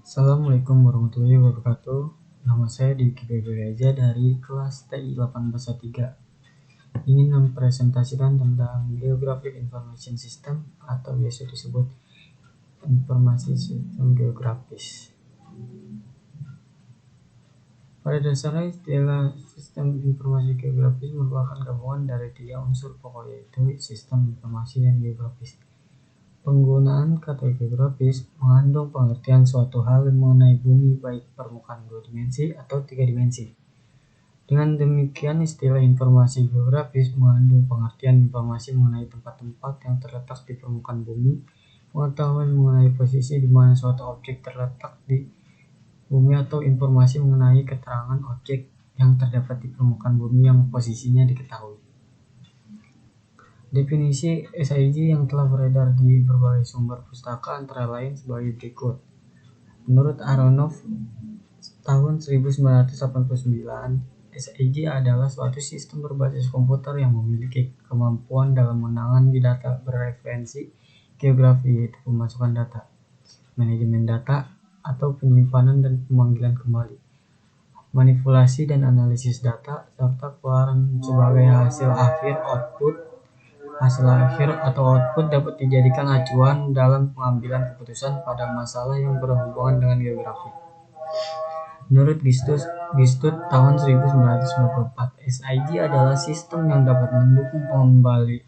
Assalamualaikum warahmatullahi wabarakatuh. Nama saya Diki Reza dari kelas TI 1813. Ingin mempresentasikan tentang Geographic Information System atau biasa disebut informasi sistem geografis. Pada dasarnya istilah sistem informasi geografis merupakan gabungan dari 3 unsur pokok, yaitu sistem informasi dan geografis. Penggunaan kata geografis mengandung pengertian suatu hal mengenai bumi, baik permukaan 2 dimensi atau 3 dimensi. Dengan demikian, istilah informasi geografis mengandung pengertian informasi mengenai tempat-tempat yang terletak di permukaan bumi, pengetahuan mengenai posisi di mana suatu objek terletak di bumi, atau informasi mengenai keterangan objek yang terdapat di permukaan bumi yang posisinya diketahui. Definisi SIG yang telah beredar di berbagai sumber pustaka antara lain sebagai berikut. Menurut Aronoff tahun 1989, SIG adalah suatu sistem berbasis komputer yang memiliki kemampuan dalam menangani data bereferensi geografi, yaitu pemasukan data, manajemen data atau penyimpanan dan pemanggilan kembali, manipulasi dan analisis data, serta keluaran sebagai hasil akhir atau output dapat dijadikan acuan dalam pengambilan keputusan pada masalah yang berhubungan dengan geografi. Menurut Gistus tahun 1994, SIG adalah sistem yang dapat mendukung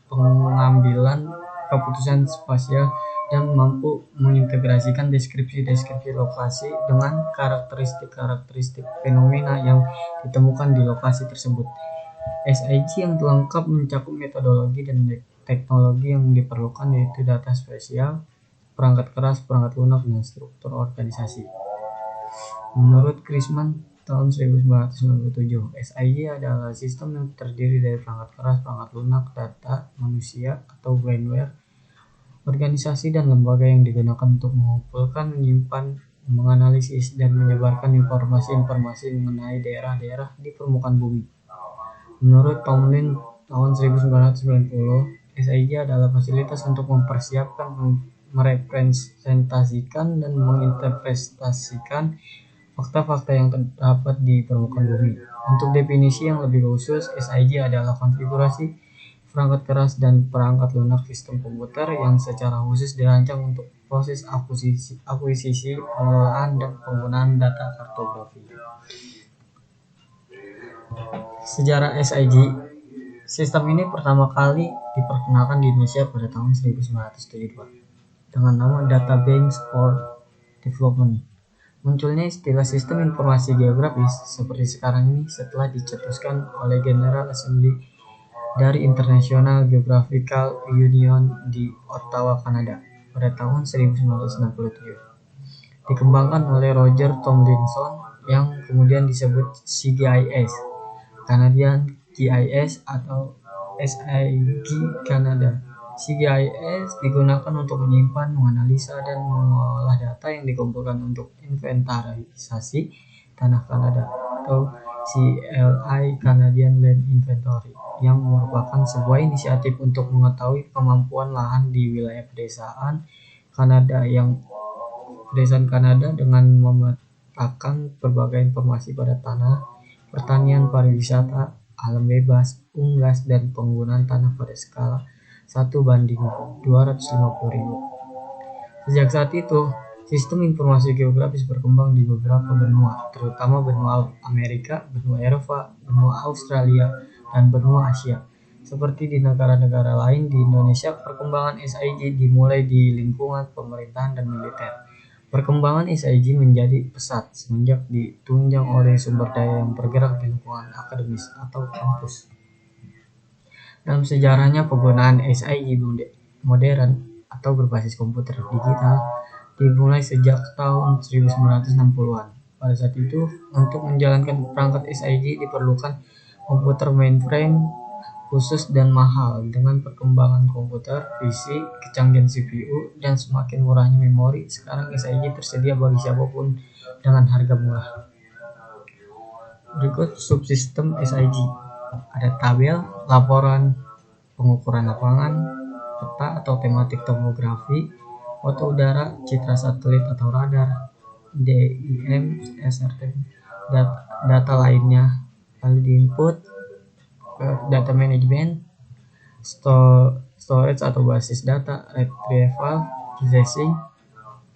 pengambilan keputusan spasial dan mampu mengintegrasikan deskripsi lokasi dengan karakteristik fenomena yang ditemukan di lokasi tersebut. SIG yang lengkap mencakup metodologi dan teknologi yang diperlukan, yaitu data spesial, perangkat keras, perangkat lunak, dan struktur organisasi. Menurut Chrisman tahun 1997, SIG adalah sistem yang terdiri dari perangkat keras, perangkat lunak, data, manusia atau brainware, organisasi dan lembaga yang digunakan untuk mengumpulkan, menyimpan, menganalisis, dan menyebarkan informasi mengenai daerah-daerah di permukaan bumi. Menurut Tomlin tahun 1990, SIG adalah fasilitas untuk mempersiapkan, merepresentasikan, dan menginterpretasikan fakta-fakta yang terdapat di permukaan bumi. Untuk definisi yang lebih khusus, SIG adalah konfigurasi perangkat keras dan perangkat lunak sistem komputer yang secara khusus dirancang untuk proses akuisisi, pengelolaan, dan penggunaan data kartografi. Sejarah SIG. Sistem ini pertama kali diperkenalkan di Indonesia pada tahun 1972 dengan nama Database for Development. Munculnya istilah sistem informasi geografis seperti sekarang ini setelah dicetuskan oleh General Assembly dari International Geographical Union di Ottawa, Kanada pada tahun 1967. Dikembangkan oleh Roger Tomlinson yang kemudian disebut CGIS, Canadian GIS atau SIG Canada. CGIS digunakan untuk menyimpan, menganalisa, dan mengolah data yang dikumpulkan untuk inventarisasi tanah Kanada atau CLI Canadian Land Inventory, yang merupakan sebuah inisiatif untuk mengetahui kemampuan lahan di wilayah pedesaan Kanada dengan memetakan berbagai informasi pada tanah, pertanian, pariwisata, alam bebas, unggas, dan penggunaan tanah pada skala 1:250.000. Sejak saat itu, sistem informasi geografis berkembang di beberapa benua, terutama benua Amerika, benua Eropa, benua Australia, dan benua Asia. Seperti di negara-negara lain, di Indonesia perkembangan SIG dimulai di lingkungan pemerintahan dan militer. Perkembangan SIG menjadi pesat semenjak ditunjang oleh sumber daya yang bergerak di lingkungan akademis atau kampus. Dalam sejarahnya, penggunaan SIG modern atau berbasis komputer digital dimulai sejak tahun 1960-an. Pada saat itu, untuk menjalankan perangkat SIG diperlukan komputer mainframe khusus dan mahal. Dengan perkembangan komputer, PC, kecanggihan CPU, dan semakin murahnya memori, sekarang SIG tersedia bagi siapapun dengan harga murah. Berikut subsistem SIG. Ada tabel, laporan, pengukuran lapangan, peta atau tematik topografi, foto udara, citra satelit atau radar, DIM, SRT, data lainnya, lalu diinput ke data management, storage atau basis data, retrieval, processing,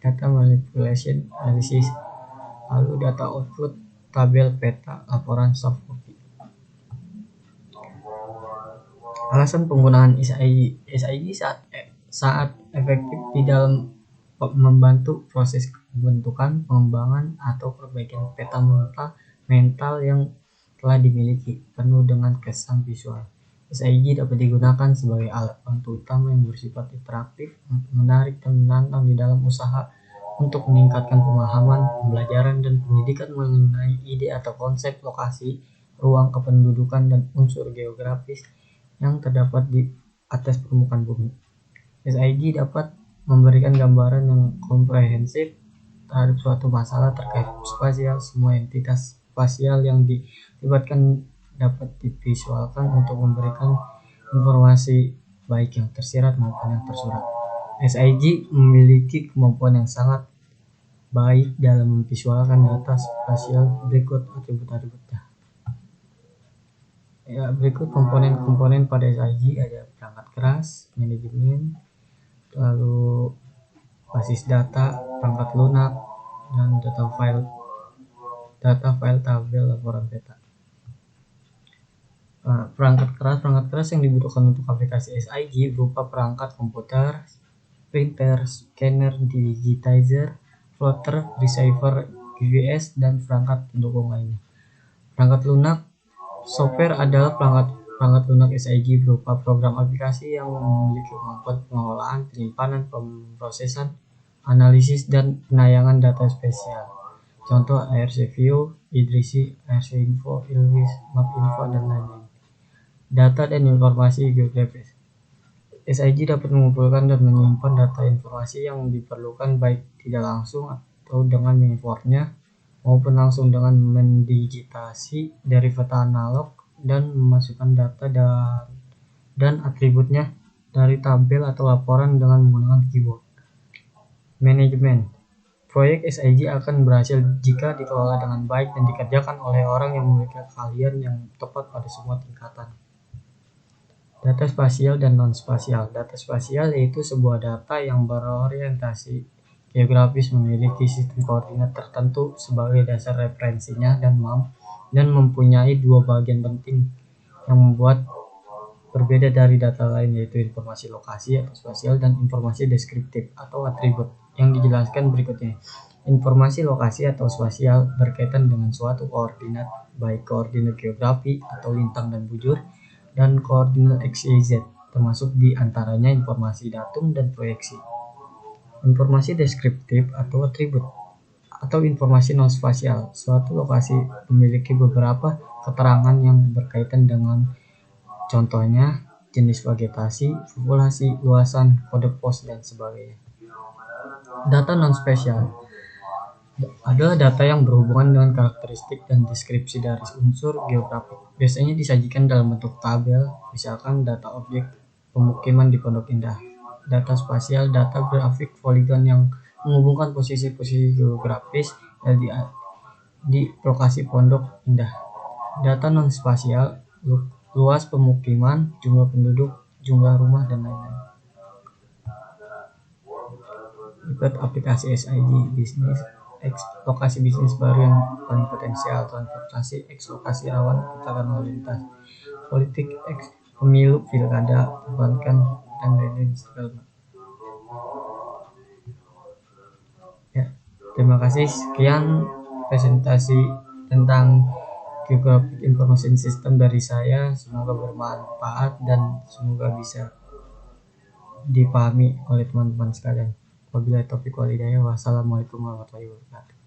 data manipulation, analisis, lalu data output, tabel, peta, laporan, soft copy. Alasan penggunaan SIG saat efektif di dalam membantu proses pembentukan, pengembangan, atau perbaikan peta mental yang telah dimiliki, penuh dengan kesan visual. SIG dapat digunakan sebagai alat bantu utama yang bersifat interaktif, menarik, dan menantang di dalam usaha untuk meningkatkan pemahaman, pembelajaran, dan pendidikan mengenai ide atau konsep lokasi, ruang kependudukan, dan unsur geografis yang terdapat di atas permukaan bumi. SIG dapat memberikan gambaran yang komprehensif terhadap suatu masalah terkait spasial. Semua entitas spasial yang dilibatkan dapat divisualkan untuk memberikan informasi baik yang tersirat maupun yang tersurat. SIG memiliki kemampuan yang sangat baik dalam memvisualkan data spasial. Berikut atribut-atributnya. Ya, berikut komponen-komponen pada SIG ada perangkat keras, manajemen, lalu basis data, perangkat lunak, dan data file, tabel, laporan peta. Perangkat keras yang dibutuhkan untuk aplikasi SIG berupa perangkat komputer, printer, scanner, digitizer, plotter, receiver, QGIS, dan perangkat pendukung lainnya. Perangkat lunak software adalah perangkat lunak SIG berupa program aplikasi yang memiliki kemampuan pengelolaan, penyimpanan, pemrosesan, analisis, dan penayangan data spesial. Contoh ARC-View, Idrisi, ARC-Info, Ilwis, MapInfo, dan lain-lain. Data dan informasi geografis. SIG dapat mengumpulkan dan menyimpan data informasi yang diperlukan baik tidak langsung atau dengan mengimportnya maupun langsung dengan mendigitasi derivat analog dan memasukkan data dan atributnya dari tabel atau laporan dengan menggunakan keyboard. Manajemen. Proyek SIG akan berhasil jika dikelola dengan baik dan dikerjakan oleh orang yang memiliki keahlian yang tepat pada semua tingkatan. Data spasial dan non-spasial. Data spasial yaitu sebuah data yang berorientasi geografis, memiliki sistem koordinat tertentu sebagai dasar referensinya dan mempunyai dua bagian penting yang membuat berbeda dari data lain, yaitu informasi lokasi atau spasial dan informasi deskriptif atau atribut yang dijelaskan berikutnya. Informasi lokasi atau spasial berkaitan dengan suatu koordinat, baik koordinat geografi atau lintang dan bujur, dan koordinat X, Y, Z, termasuk di antaranya informasi datum dan proyeksi. Informasi deskriptif atau atribut atau informasi non-spasial. Suatu lokasi memiliki beberapa keterangan yang berkaitan dengan contohnya jenis vegetasi, populasi, luasan, kode pos, dan sebagainya. Data non-spasial adalah data yang berhubungan dengan karakteristik dan deskripsi dari unsur geografik. Biasanya disajikan dalam bentuk tabel, misalkan data objek pemukiman di Pondok Indah. Data spasial, data grafik poligon yang menghubungkan posisi-posisi geografis di lokasi Pondok Indah. Data non-spasial, luas pemukiman, jumlah penduduk, jumlah rumah, dan lain-lain. Berikut aplikasi SIG bisnis. X lokasi bisnis baru yang paling potensial, transportasi X lokasi rawan kecelakaan lalu lintas, politik X pemilu, pilkada, perbankan, dan lain-lain. Ya, terima kasih. Sekian presentasi tentang Geographic Information System dari saya. Semoga bermanfaat dan semoga bisa dipahami oleh teman-teman sekalian. Wabillahi taufiq wal hidayah. Wassalamualaikum warahmatullahi wabarakatuh.